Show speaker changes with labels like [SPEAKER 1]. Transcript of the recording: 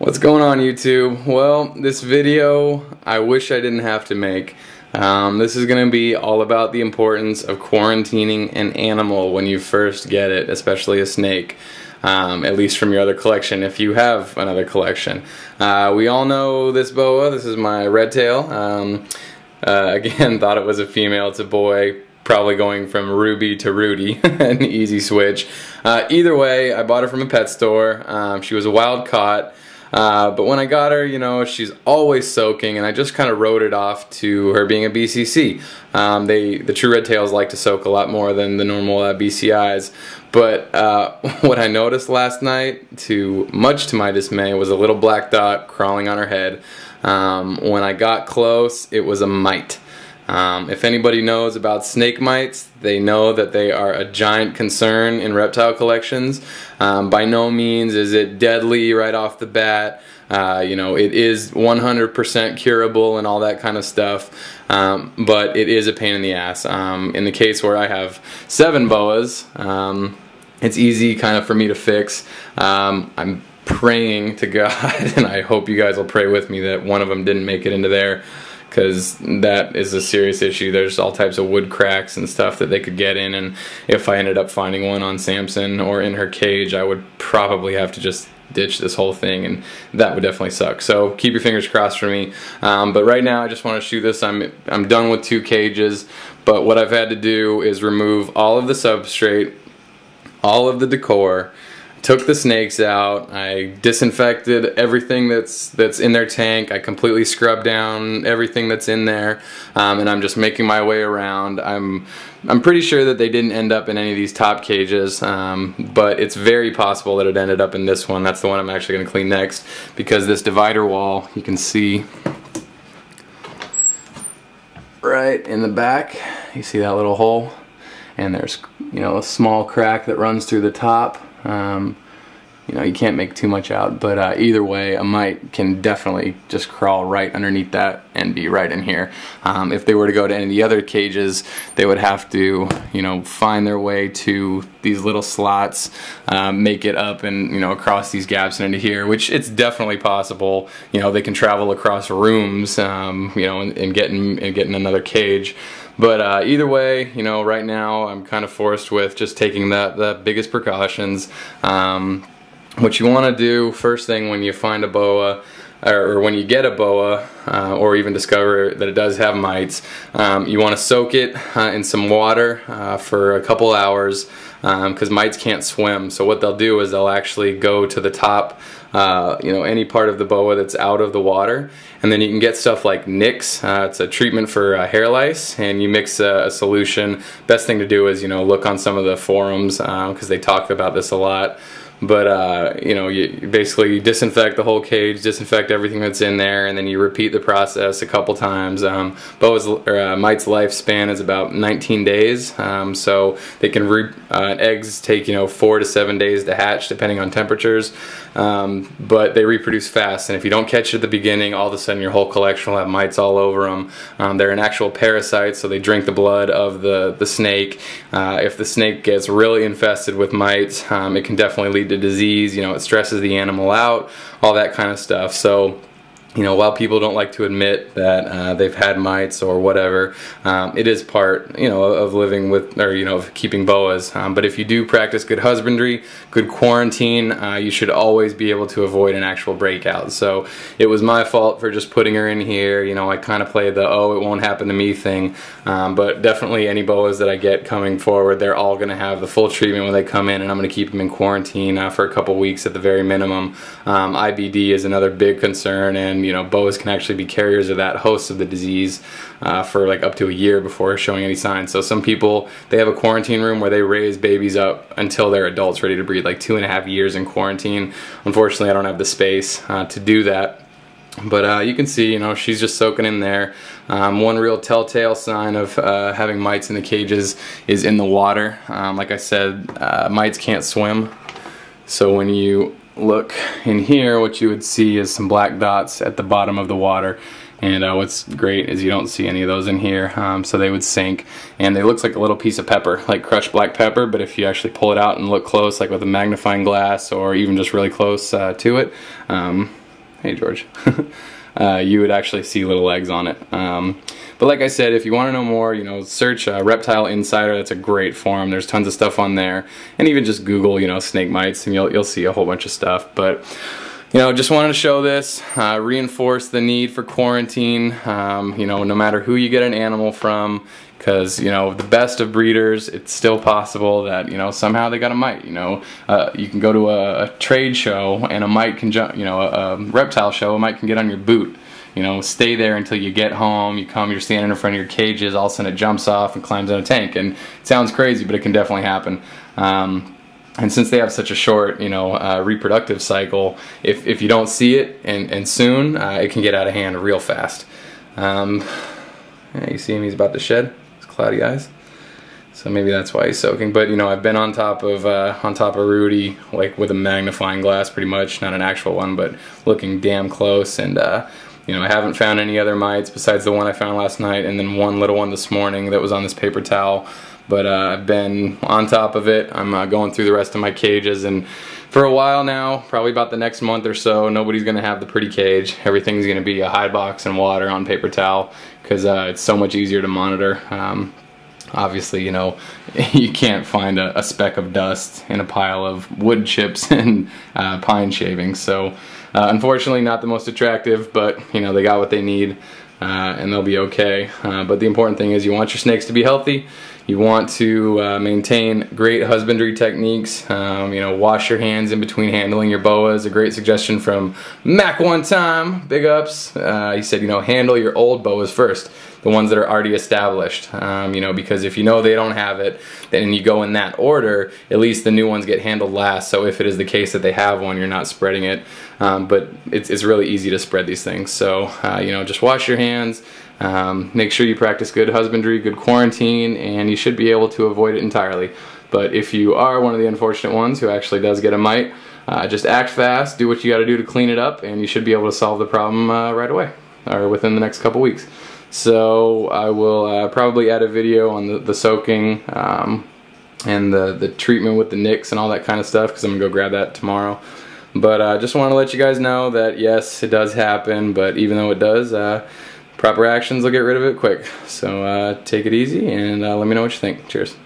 [SPEAKER 1] What's going on, YouTube? Well, this video I wish I didn't have to make. This is going to be all about the importance of quarantining an animal when you first get it, especially a snake, at least from your other collection, if you have another collection. We all know this boa. This is my red tail. Again, thought it was a female. It's a boy. Probably going from Ruby to Rudy, an easy switch. Either way, I bought her from a pet store. She was a wild caught. But when I got her, you know, she's always soaking, and I just kind of wrote it off to her being a BCC. The true red tails like to soak a lot more than the normal BCIs. But what I noticed last night, much to my dismay, was a little black dot crawling on her head. When I got close, it was a mite. If anybody knows about snake mites, they know that they are a giant concern in reptile collections. By no means is it deadly right off the bat. You know, it is 100% curable and all that kind of stuff, but it is a pain in the ass. In the case where I have 7 boas, it's easy kind of for me to fix. I'm praying to God, and I hope you guys will pray with me, that one of them didn't make it into there, because that is a serious issue. There's all types of wood cracks and stuff that they could get in, and if I ended up finding one on Samson or in her cage, I would probably have to just ditch this whole thing, and that would definitely suck. So keep your fingers crossed for me. But right now I just want to shoot this. I'm done with 2 cages, but what I've had to do is remove all of the substrate, all of the decor, took the snakes out, I disinfected everything that's in their tank, I completely scrubbed down everything that's in there, and I'm just making my way around. I'm pretty sure that they didn't end up in any of these top cages, but it's very possible that it ended up in this one. That's the one I'm actually going to clean next, because this divider wall, you can see right in the back, you see that little hole, and there's, you know, a small crack that runs through the top. You know, you can't make too much out, but either way, a mite can definitely just crawl right underneath that and be right in here. If they were to go to any of the other cages, they would have to, you know, find their way to these little slots, make it up and, you know, across these gaps and into here, which it's definitely possible. You know, they can travel across rooms, you know, and get in another cage. But either way, you know, right now I'm kind of forced with just taking the biggest precautions. What you want to do first thing when you find a boa, or when you get a boa, or even discover that it does have mites, you want to soak it in some water for a couple hours, because mites can't swim. So what they'll do is they'll actually go to the top, you know, any part of the boa that's out of the water, and then you can get stuff like Nix. It's a treatment for hair lice, and you mix a solution. Best thing to do is, you know, look on some of the forums, because they talk about this a lot. But you know, you basically disinfect the whole cage, disinfect everything that's in there, and then you repeat the process a couple times. Boa's mite's lifespan is about 19 days, so they can eggs take, you know, 4 to 7 days to hatch depending on temperatures, but they reproduce fast, and if you don't catch it at the beginning, all of a sudden your whole collection will have mites all over them. They're an actual parasite, so they drink the blood of the snake. If the snake gets really infested with mites, it can definitely lead to disease. You know, it stresses the animal out, all that kind of stuff. So, you know, while people don't like to admit that they've had mites or whatever, it is part, you know, of living with, or, you know, of keeping boas. But if you do practice good husbandry, good quarantine, you should always be able to avoid an actual breakout. So it was my fault for just putting her in here. You know, I kind of played the, oh, it won't happen to me thing. But definitely any boas that I get coming forward, they're all going to have the full treatment when they come in, and I'm going to keep them in quarantine for a couple weeks at the very minimum. IBD is another big concern, and you know, boas can actually be carriers of that host of the disease for like up to a year before showing any signs. So some people, they have a quarantine room where they raise babies up until they're adults ready to breed, like 2.5 years in quarantine. Unfortunately, I don't have the space to do that. But you can see, you know, she's just soaking in there. One real telltale sign of having mites in the cages is in the water. Like I said, mites can't swim. So when you look in here, what you would see is some black dots at the bottom of the water, and what's great is you don't see any of those in here, so they would sink, and they look like a little piece of pepper, like crushed black pepper, but if you actually pull it out and look close, like with a magnifying glass or even just really close to it, hey George, you would actually see little eggs on it. But like I said, if you want to know more, you know, search Reptile Insider. That's a great forum. There's tons of stuff on there, and even just Google, you know, snake mites, and you'll see a whole bunch of stuff. But you know, just wanted to show this, reinforce the need for quarantine. You know, no matter who you get an animal from, because you know, the best of breeders, it's still possible that, you know, somehow they got a mite. You know, you can go to a trade show and a mite can jump. You know, a reptile show, a mite can get on your boot. You know, stay there until you get home, you're standing in front of your cages, all of a sudden it jumps off and climbs in a tank. And it sounds crazy, but it can definitely happen. And since they have such a short, you know, reproductive cycle, if you don't see it and soon, it can get out of hand real fast. Yeah, you see him, he's about to shed, his cloudy eyes. So maybe that's why he's soaking. But you know, I've been on top of Rudy, like with a magnifying glass pretty much, not an actual one, but looking damn close. And you know, I haven't found any other mites besides the one I found last night, and then one little one this morning that was on this paper towel. But I've been on top of it. I'm going through the rest of my cages, and for a while now, probably about the next month or so, nobody's gonna have the pretty cage. Everything's gonna be a hide box and water on paper towel, because it's so much easier to monitor. Obviously, you know, you can't find a speck of dust in a pile of wood chips and pine shavings. So unfortunately, not the most attractive, but you know, they got what they need, and they'll be okay. But the important thing is you want your snakes to be healthy. You want to maintain great husbandry techniques. You know, wash your hands in between handling your boas. A great suggestion from Mack one time, big ups. He said, you know, handle your old boas first, the ones that are already established. You know, because if you know they don't have it, then you go in that order, at least the new ones get handled last. So if it is the case that they have one, you're not spreading it. But it's really easy to spread these things. So, you know, just wash your hands. Make sure you practice good husbandry, good quarantine, and you should be able to avoid it entirely. But if you are one of the unfortunate ones who actually does get a mite, just act fast, do what you got to do to clean it up, and you should be able to solve the problem right away, or within the next couple weeks. So I will probably add a video on the soaking and the treatment with the nicks and all that kind of stuff, because I'm going to go grab that tomorrow. But I just want to let you guys know that yes, it does happen, but even though it does, proper actions will get rid of it quick. So take it easy, and let me know what you think. Cheers.